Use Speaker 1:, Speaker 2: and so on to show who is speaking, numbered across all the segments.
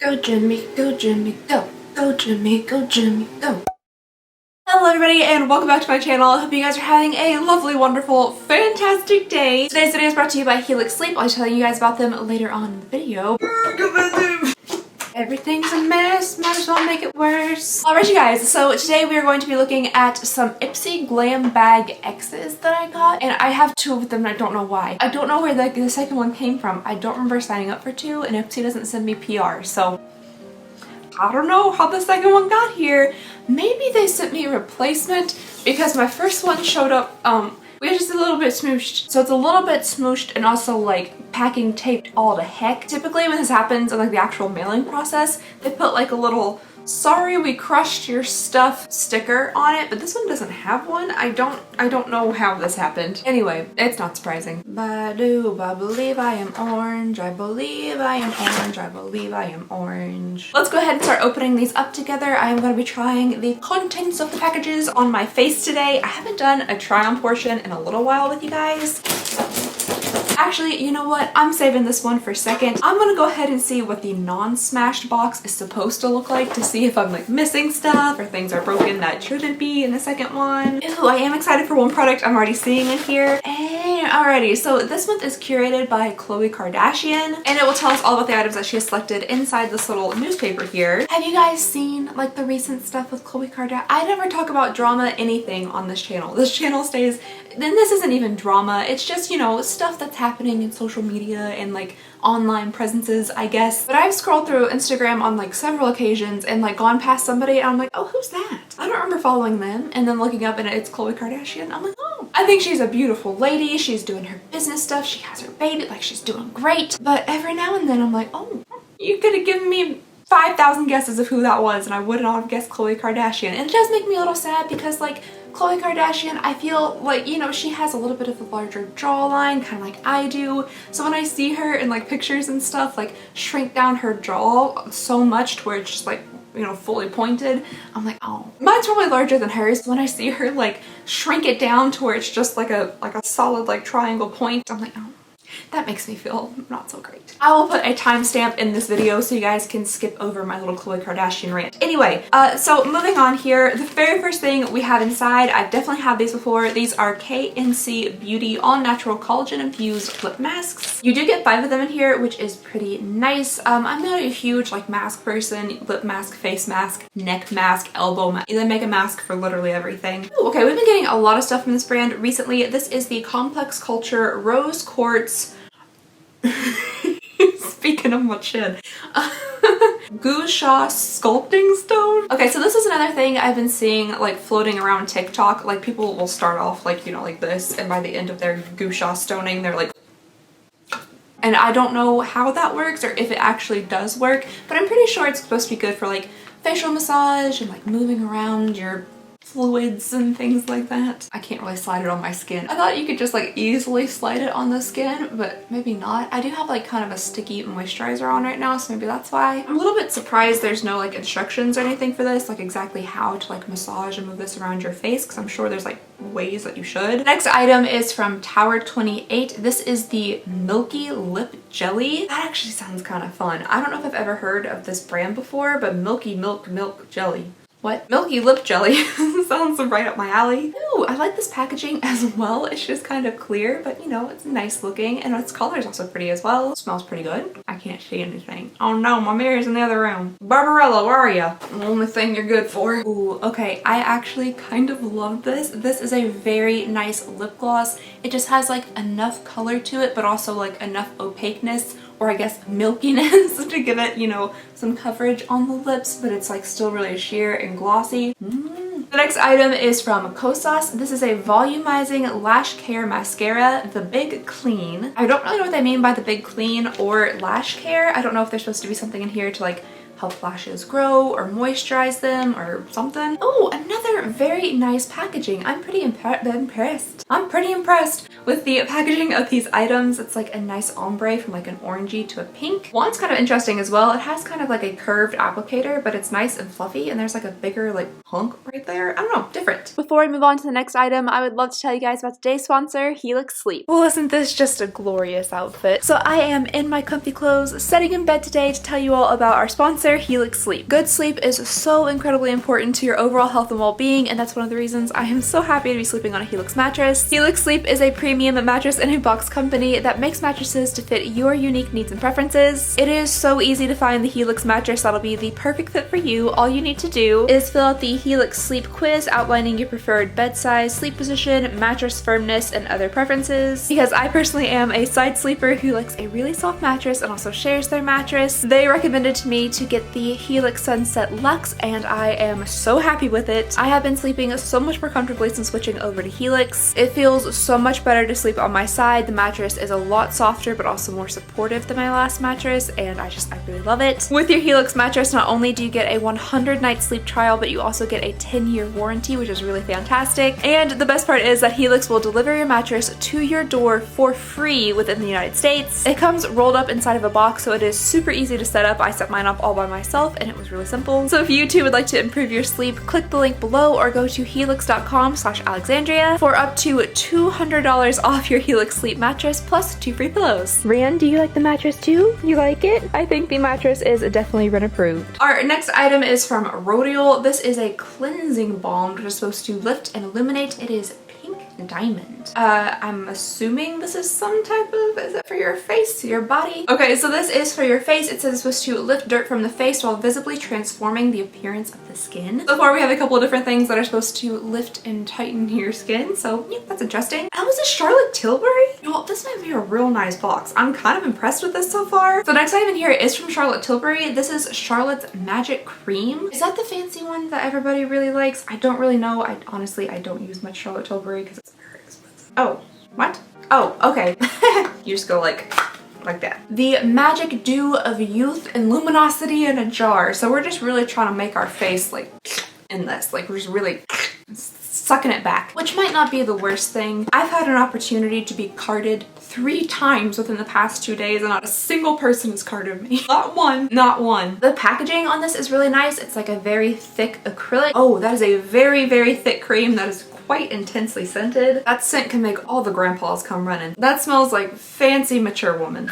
Speaker 1: Go Jimmy, go Jimmy, go. Go Jimmy, go Jimmy, go. Hello everybody and welcome back to my channel. I hope you guys are having a lovely, wonderful, fantastic day. Today's video is brought to you by KHLOE Sleep. I'll be telling you guys about them later on in the video. Everything's a mess, might as well make it worse. Alright you guys, so today we are going to be looking at some Ipsy Glam Bag X's that I got. And I have two of them and I don't know why. I don't know where the second one came from. I don't remember signing up for two and Ipsy doesn't send me PR, so I don't know how the second one got here. Maybe they sent me a replacement because my first one showed up, we were just a little bit smooshed. So it's a little bit smooshed and also like packing taped all to heck. Typically when this happens in like the actual mailing process, they put like a little "sorry we crushed your stuff" sticker on it, but this one doesn't have one. I don't know how this happened. Anyway, it's not surprising. I believe I am orange. I believe I am orange. I believe I am orange. Let's go ahead and start opening these up together. I am going to be trying the contents of the packages on my face today. I haven't done a try on portion in a little while with you guys. Actually, you know what? I'm saving this one for a second. I'm gonna go ahead and see what the non-smashed box is supposed to look like to see if I'm like missing stuff or things are broken that shouldn't be in the second one. Ew, I am excited for one product I'm already seeing in here. And alrighty, so this month is curated by KHLOE Kardashian and it will tell us all about the items that she has selected inside this little newspaper here. Have you guys seen like the recent stuff with KHLOE Kardashian? I never talk about drama anything on this channel. This channel stays, then this isn't even drama. It's just, you know, stuff that's happening in social media and like online presences, I guess. But I've scrolled through Instagram on like several occasions and like gone past somebody and I'm like, oh, who's that? I don't remember following them. And then looking up and it's KHLOE Kardashian. I'm like, oh, I think she's a beautiful lady. She's doing her business stuff. She has her baby, like she's doing great. But every now and then I'm like, oh, you could have given me 5,000 guesses of who that was and I would not have guessed KHLOE Kardashian. And it does make me a little sad because like KHLOE Kardashian, I feel like, you know, she has a little bit of a larger jawline, kind of like I do. So when I see her in like pictures and stuff, like shrink down her jaw so much to where it's just like, you know, fully pointed, I'm like, oh, mine's probably larger than hers. But when I see her like shrink it down to where it's just like a solid like triangle point, I'm like, oh, that makes me feel not so great. I will put a timestamp in this video so you guys can skip over my little KHLOE Kardashian rant. Anyway, so moving on here, the very first thing we have inside, I've definitely had these before. These are KNC Beauty All Natural Collagen Infused Lip Masks. You do get 5 of them in here, which is pretty nice. I'm not a huge like mask person. Lip mask, face mask, neck mask, elbow mask. They make a mask for literally everything. Ooh, okay, we've been getting a lot of stuff from this brand recently. This is the Complex Culture Rose Quartz speaking of my chin. Goo Sha Sculpting Stone. Okay, so this is another thing I've been seeing like floating around TikTok. Like people will start off like, you know, like this and by the end of their Goo Sha stoning they're like, and I don't know how that works or if it actually does work, but I'm pretty sure it's supposed to be good for like facial massage and like moving around your fluids and things like that. I can't really slide it on my skin. I thought you could just like easily slide it on the skin, but maybe not. I do have like kind of a sticky moisturizer on right now, so maybe that's why. I'm a little bit surprised there's no like instructions or anything for this, like exactly how to like massage and move this around your face, because I'm sure there's like ways that you should. Next item is from Tower 28. This is the Milky Lip Jelly. That actually sounds kind of fun. I don't know if I've ever heard of this brand before, but Milky Milk Jelly. What? Milky Lip Jelly. Sounds right up my alley. Ooh, I like this packaging as well. It's just kind of clear, but you know, it's nice looking and its color is also pretty as well. It smells pretty good. I can't see anything. Oh no, my mirror's in the other room. Barbarella, where are you? The only thing you're good for. Ooh, okay. I actually kind of love this. This is a very nice lip gloss. It just has like enough color to it, but also like enough opaqueness, or I guess milkiness, to give it, you know, some coverage on the lips, but it's like still really sheer and glossy. The next item is from Kosas. This is a volumizing lash care mascara, the Big Clean. I don't really know what they mean by the Big Clean or lash care. I don't know if there's supposed to be something in here to like help lashes grow or moisturize them or something. Oh, another another very nice packaging. I'm pretty impressed. I'm pretty impressed with the packaging of these items. It's like a nice ombre from like an orangey to a pink. One's kind of interesting as well. It has kind of like a curved applicator, but it's nice and fluffy, and there's like a bigger like hunk right there. I don't know, different. Before we move on to the next item, I would love to tell you guys about today's sponsor, Helix Sleep. Well, isn't this just a glorious outfit? So I am in my comfy clothes, sitting in bed today to tell you all about our sponsor, Helix Sleep. Good sleep is so incredibly important to your overall health and well-being, and that's one of the reasons I am so happy to be sleeping on a Helix mattress. Helix Sleep is a premium mattress in a box company that makes mattresses to fit your unique needs and preferences. It is so easy to find the Helix mattress that'll be the perfect fit for you. All you need to do is fill out the Helix Sleep quiz outlining your preferred bed size, sleep position, mattress firmness, and other preferences. Because I personally am a side sleeper who likes a really soft mattress and also shares their mattress, they recommended to me to get the Helix Sunset Luxe, and I am so happy with it. I have been sleeping so much more comfortably since switching over to Helix. It feels so much better to sleep on my side. The mattress is a lot softer but also more supportive than my last mattress, and I really love it. With your Helix mattress, not only do you get a 100-night sleep trial, but you also get a 10-year warranty, which is really fantastic. And the best part is that Helix will deliver your mattress to your door for free within the United States. It comes rolled up inside of a box, so it is super easy to set up. I set mine up all by myself, and it was really simple. So if you too would like to improve your sleep, click the link below or go to helix.com/Alexandria for up to $200 off your Helix Sleep mattress plus 2 free pillows. Rand, do you like the mattress too? You like it? I think the mattress is definitely Rent approved. Our next item is from Rodial. This is a cleansing balm which is supposed to lift and illuminate. It is pink diamond. I'm assuming this is some type of, is it for your face, your body? Okay, so this is for your face. It says it's supposed to lift dirt from the face while visibly transforming the appearance of the skin. So far we have a couple of different things that are supposed to lift and tighten your skin, so yeah, that's interesting. That was a Charlotte Tilbury? Well, this might be a real nice box. I'm kind of impressed with this so far. So next item here is from Charlotte Tilbury. This is Charlotte's Magic Cream. Is that the fancy one that everybody really likes? I don't really know. Honestly, I don't use much Charlotte Tilbury because it's very expensive. Oh, what? Oh, okay. You just go like that. The Magic Dew of Youth and Luminosity in a jar. So we're just really trying to make our face like in this. Like we're just really sucking it back, which might not be the worst thing. I've had an opportunity to be carded 3 times within the past 2 days and not a single person has carded me. Not one. Not one. The packaging on this is really nice. It's like a very thick acrylic. Oh, that is a very, very thick cream that is quite intensely scented. That scent can make all the grandpas come running. That smells like fancy mature woman.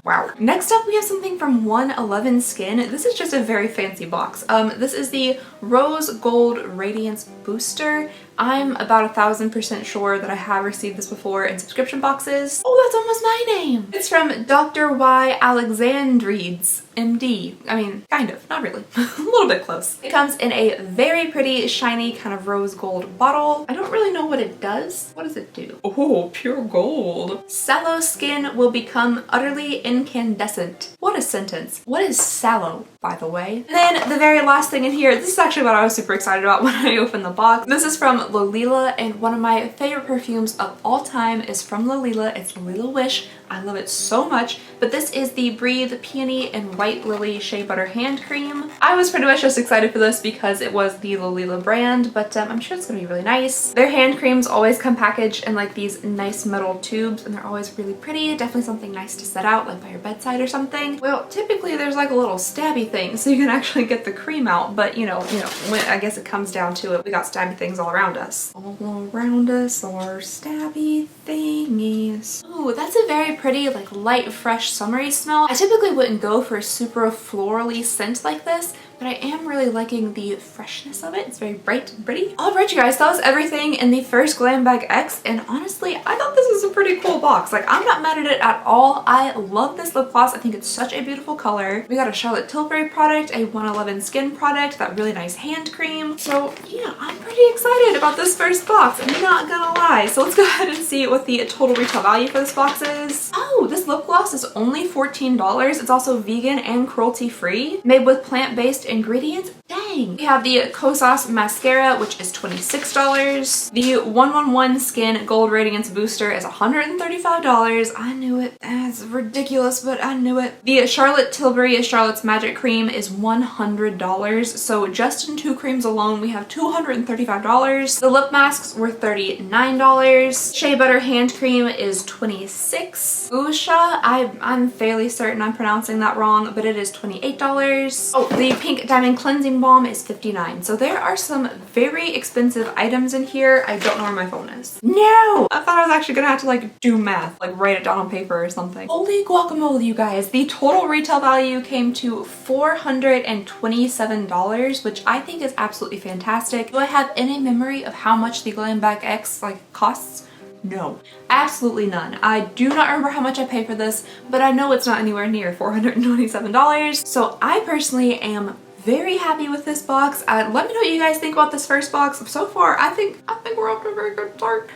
Speaker 1: Wow. Next up we have something from 111 Skin. This is just a very fancy box. This is the Rose Gold Radiance Booster. I'm about 1000% sure that I have received this before in subscription boxes. Oh, that's almost my name. It's from Dr. Y. Alexandrides, MD. I mean, kind of, not really. A little bit close. It comes in a very pretty, shiny, kind of rose gold bottle. I don't really know what it does. What does it do? Oh, pure gold. Sallow skin will become utterly incandescent. What a sentence. What is sallow, by the way? And then the very last thing in here, this is actually what I was super excited about when I opened the box. This is from Lolila, and one of my favorite perfumes of all time is from Lolila. It's Lolila Wish. I love it so much, but this is the Breathe Peony and White Lily Shea Butter Hand Cream. I was pretty much just excited for this because it was the Lolila brand, but I'm sure it's gonna be really nice. Their hand creams always come packaged in like these nice metal tubes, and they're always really pretty. Definitely something nice to set out like by your bedside or something. Well, typically there's like a little stabby thing so you can actually get the cream out, but you know, when I guess it comes down to it, we got stabby things all around us. All around us are stabby thingies. Oh, that's a very pretty, like light, fresh, summery smell. I typically wouldn't go for a super florally scent like this, but I am really liking the freshness of it. It's very bright and pretty. Alright you guys, that was everything in the first Glam Bag X, and honestly, I thought this was a pretty cool box. Like, I'm not mad at it at all. I love this lip gloss. I think it's such a beautiful color. We got a Charlotte Tilbury product, a 111 Skin product, that really nice hand cream. So yeah, I'm pretty excited about this first box. I'm not gonna lie. So let's go ahead and see what the total retail value for this box is. Oh, this lip gloss is only $14. It's also vegan and cruelty free, made with plant-based ingredients. Dang, dang. We have the Kosas mascara, which is $26. The 111 Skin Gold Radiance Booster is $135. I knew it. That's ridiculous, but I knew it. The Charlotte Tilbury Charlotte's Magic Cream is $100. So just in 2 creams alone, we have $235. The lip masks were $39. Shea Butter Hand Cream is $26. Usha, I'm fairly certain I'm pronouncing that wrong, but it is $28. Oh, the Pink Diamond Cleansing Balm is $59. So there are some very expensive items in here. I don't know where my phone is. No! I thought I was actually gonna have to like do math, like write it down on paper or something. Holy guacamole, you guys. The total retail value came to $427, which I think is absolutely fantastic. Do I have any memory of how much the Glam Bag X like costs? No, absolutely none. I do not remember how much I paid for this, but I know it's not anywhere near $427. So I personally am very happy with this box. Let me know what you guys think about this first box. So far, I think we're off to a very good start.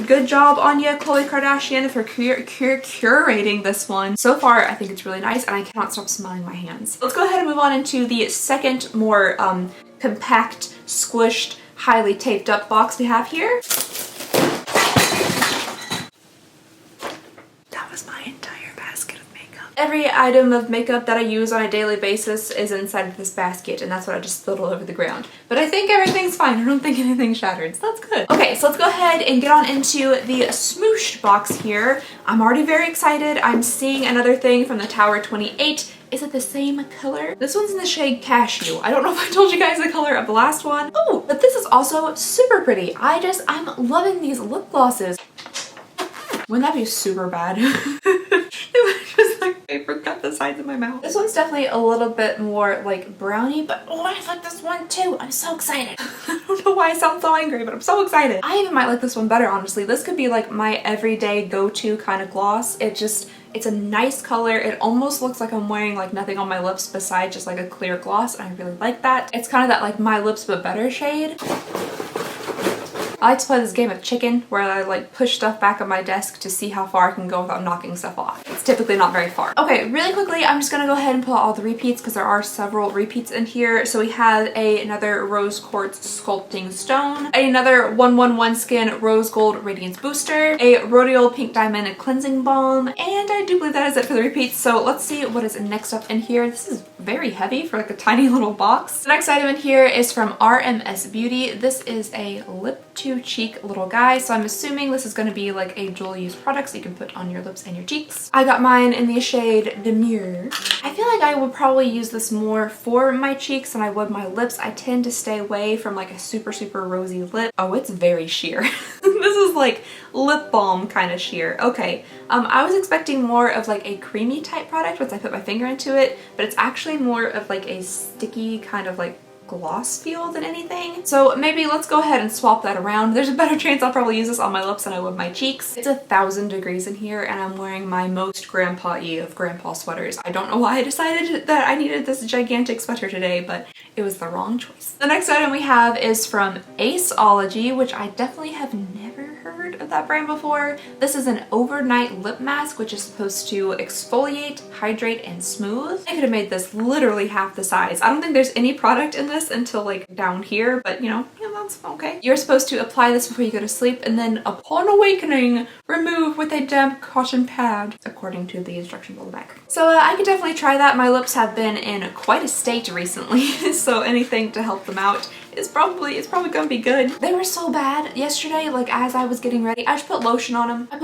Speaker 1: Good job on you, KHLOE Kardashian, for curating this one. So far, I think it's really nice, and I cannot stop smelling my hands. Let's go ahead and move on into the second, more compact, squished, highly taped up box we have here. My entire basket of makeup. Every item of makeup that I use on a daily basis is inside of this basket, and that's what I just spilled all over the ground. But I think everything's fine. I don't think anything shattered, so that's good. Okay, so let's go ahead and get on into the smooshed box here. I'm already very excited. I'm seeing another thing from the Tower 28. Is it the same color? This one's in the shade Cashew. I don't know if I told you guys the color of the last one. Oh, but this is also super pretty. I'm loving these lip glosses. Wouldn't that be super bad? It would just like paper cut the sides of my mouth. This one's definitely a little bit more like brownie, but oh, I like this one too. I'm so excited. I don't know why I sound so angry, but I'm so excited. I even might like this one better, honestly. This could be like my everyday go-to kind of gloss. It's a nice color. It almost looks like I'm wearing like nothing on my lips besides just like a clear gloss, and I really like that. It's kind of that like My Lips But Better shade. I like to play this game of chicken where I like push stuff back on my desk to see how far I can go without knocking stuff off. It's typically not very far. Okay, really quickly, I'm just gonna go ahead and pull out all the repeats because there are several repeats in here. So we have another Rose Quartz Sculpting Stone, another 111 Skin Rose Gold Radiance Booster, a Rhodial Pink Diamond Cleansing Balm, and I do believe that is it for the repeats. So let's see what is next up in here. This is very heavy for like a tiny little box. The next item in here is from RMS Beauty. This is a lip to cheek little guy, so I'm assuming this is going to be like a dual use product so you can put on your lips and your cheeks. I got mine in the shade Demure. I feel like I would probably use this more for my cheeks than I would my lips. I tend to stay away from like a super rosy lip. Oh, it's very sheer. This is like lip balm kind of sheer. Okay, I was expecting more of like a creamy type product once I put my finger into it, but it's actually more of like a sticky kind of like gloss feel than anything. So maybe let's go ahead and swap that around. There's a better chance I'll probably use this on my lips than I would my cheeks. It's 1,000 degrees in here, and I'm wearing my most grandpa-y of grandpa sweaters. I don't know why I decided that I needed this gigantic sweater today, but it was the wrong choice. The next item we have is from Aceology, which I definitely have never heard of that brand before. This is an overnight lip mask, which is supposed to exfoliate, hydrate, and smooth. I could have made this literally half the size. I don't think there's any product in this until like down here, but you know, that's okay. You're supposed to apply this before you go to sleep, and then upon awakening, remove with a damp cotton pad, according to the instructions on the back. So I could definitely try that. My lips have been in quite a state recently, so anything to help them out it's probably gonna be good. They were so bad yesterday, like as I was getting ready, I just put lotion on them. I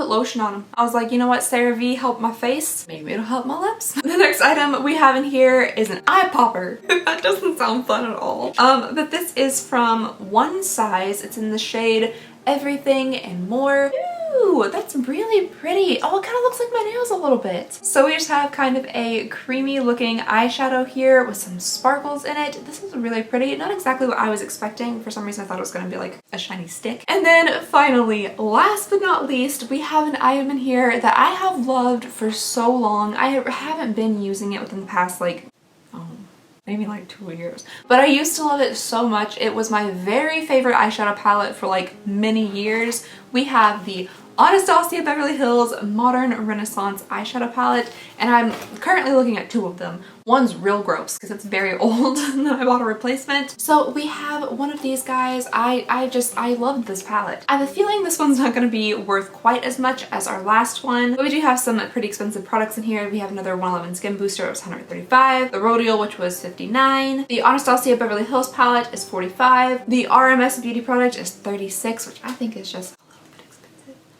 Speaker 1: was like, you know what, CeraVe helped my face, maybe it'll help my lips. The next item we have in here is an eye popper. That doesn't sound fun at all. But this is from One Size. It's in the shade Everything and More. Ooh, that's really pretty. Oh, it kind of looks like my nails a little bit. So we just have kind of a creamy looking eyeshadow here with some sparkles in it. This is really pretty. Not exactly what I was expecting. For some reason I thought it was going to be like a shiny stick. And then finally, last but not least, we have an item in here that I have loved for so long. I haven't been using it within the past like maybe like 2 years. But I used to love it so much. It was my very favorite eyeshadow palette for like many years. We have the Anastasia Beverly Hills Modern Renaissance eyeshadow palette, and I'm currently looking at two of them. One's real gross because it's very old and then I bought a replacement. So we have one of these guys. I loved this palette. I have a feeling this one's not going to be worth quite as much as our last one, but we do have some pretty expensive products in here. We have another 111 Skin Booster, it was $135. The Rhodial, which was $59. The Anastasia Beverly Hills palette is $45. The RMS Beauty product is $36, which I think is just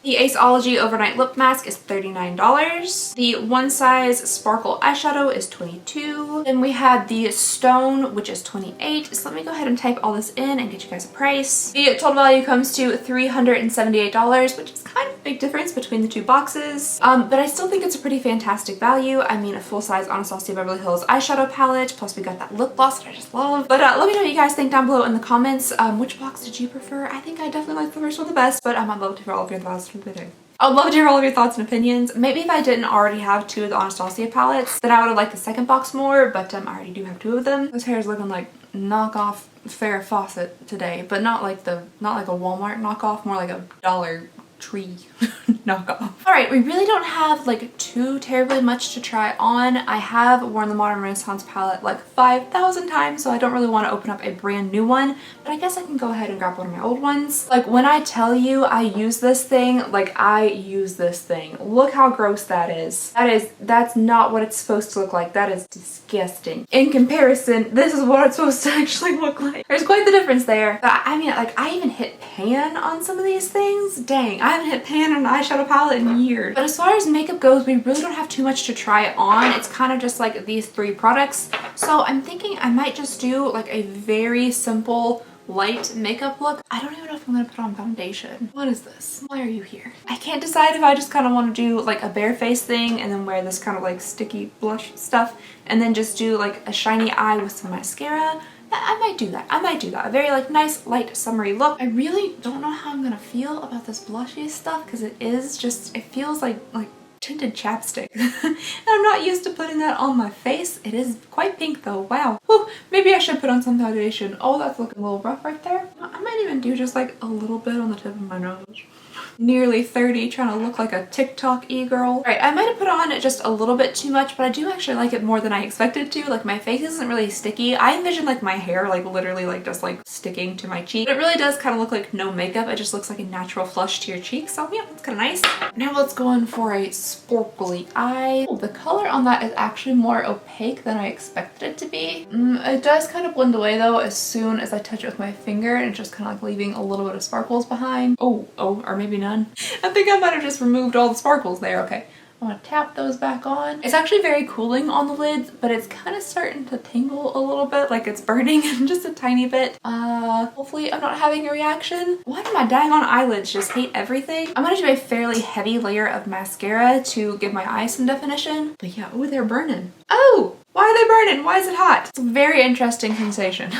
Speaker 1: the Aceology Overnight Lip Mask is $39. The One Size Sparkle Eyeshadow is $22. Then we had the Stone, which is $28. So let me go ahead and type all this in and get you guys a price. The total value comes to $378, which is kind of a big difference between the two boxes. But I still think it's a pretty fantastic value. I mean, a full-size Anastasia Beverly Hills eyeshadow palette, plus we got that lip gloss that I just love. But let me know what you guys think down below in the comments. Which box did you prefer? I think I definitely like the first one the best, but I'd love to hear all of your thoughts. I'd love to hear all of your thoughts and opinions. Maybe if I didn't already have two of the Anastasia palettes, then I would have liked the second box more, but I already do have two of them. This hair is looking like knockoff Farrah Fawcett today, but not like a Walmart knockoff, more like a Dollar Tree knockoff. Alright, we really don't have like too terribly much to try on. I have worn the Modern Renaissance palette like 5,000 times, so I don't really want to open up a brand new one, but I guess I can go ahead and grab one of my old ones. Like when I tell you I use this thing, like I use this thing. Look how gross that is. That's not what it's supposed to look like. That is disgusting. In comparison, this is what it's supposed to actually look like. There's quite the difference there. But I mean, like I even hit pan on some of these things. Dang, I haven't hit pan on an eyeshadow palette in years. But as far as makeup goes, we really don't have too much to try on. It's kind of just like these three products. So I'm thinking I might just do like a very simple light makeup look. I don't even know if I'm gonna put on foundation. What is this? Why are you here? I can't decide if I just kind of want to do like a bare face thing and then wear this kind of like sticky blush stuff and then just do like a shiny eye with some mascara. I might do that. I might do that. A very like nice light summery look. I really don't know how I'm gonna feel about this blushy stuff because it feels like tinted chapstick. And I'm not used to putting that on my face. It is quite pink though. Wow. Whew. Maybe I should put on some foundation. Oh, that's looking a little rough right there. I might even do just like a little bit on the tip of my nose. Nearly 30, trying to look like a TikTok e-girl. Alright, I might have put on just a little bit too much, but I do actually like it more than I expected to. Like my face isn't really sticky. I envision like my hair like literally like just like sticking to my cheek. But it really does kind of look like no makeup. It just looks like a natural flush to your cheek. So yeah, it's kind of nice. Now let's go in for a sparkly eye. Oh, the color on that is actually more opaque than I expected it to be. It does kind of blend away though as soon as I touch it with my finger, and it's just kind of like leaving a little bit of sparkles behind. Oh, or maybe none. I think I might have just removed all the sparkles there. Okay, I want to tap those back on. It's actually very cooling on the lids, but it's kind of starting to tingle a little bit, like it's burning just a tiny bit. Hopefully I'm not having a reaction. Why do my daggone eyelids just hate everything? I'm gonna do a fairly heavy layer of mascara to give my eyes some definition. But yeah, oh, they're burning. Oh, why are they burning? Why is it hot? It's a very interesting sensation.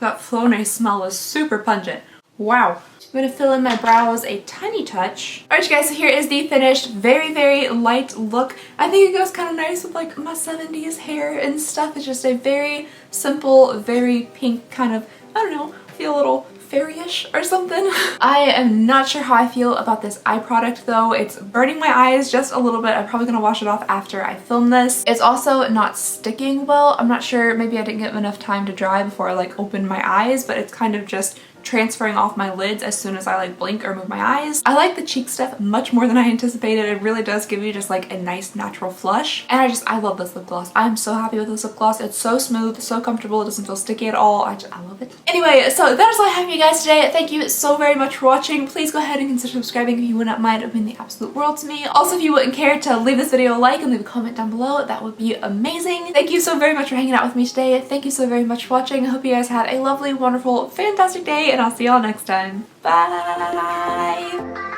Speaker 1: That Flonase smell is super pungent. Wow. I'm gonna fill in my brows a tiny touch. Alright you guys, so here is the finished, very, very light look. I think it goes kind of nice with like my 70s hair and stuff. It's just a very simple, very pink kind of, I don't know, feel a little fairy-ish or something. I am not sure how I feel about this eye product though. It's burning my eyes just a little bit. I'm probably gonna wash it off after I film this. It's also not sticking well. I'm not sure, maybe I didn't give enough time to dry before I like opened my eyes, but it's kind of just transferring off my lids as soon as I like blink or move my eyes. I like the cheek stuff much more than I anticipated. It really does give you just like a nice natural flush. And I love this lip gloss. I'm so happy with this lip gloss. It's so smooth, so comfortable. It doesn't feel sticky at all. I love it. Anyway, so that is all I have for you guys today. Thank you so very much for watching. Please go ahead and consider subscribing if you would not mind. It would mean the absolute world to me. Also, if you wouldn't care to leave this video a like and leave a comment down below, that would be amazing. Thank you so very much for hanging out with me today. Thank you so very much for watching. I hope you guys had a lovely, wonderful, fantastic day, and I'll see y'all next time. Bye!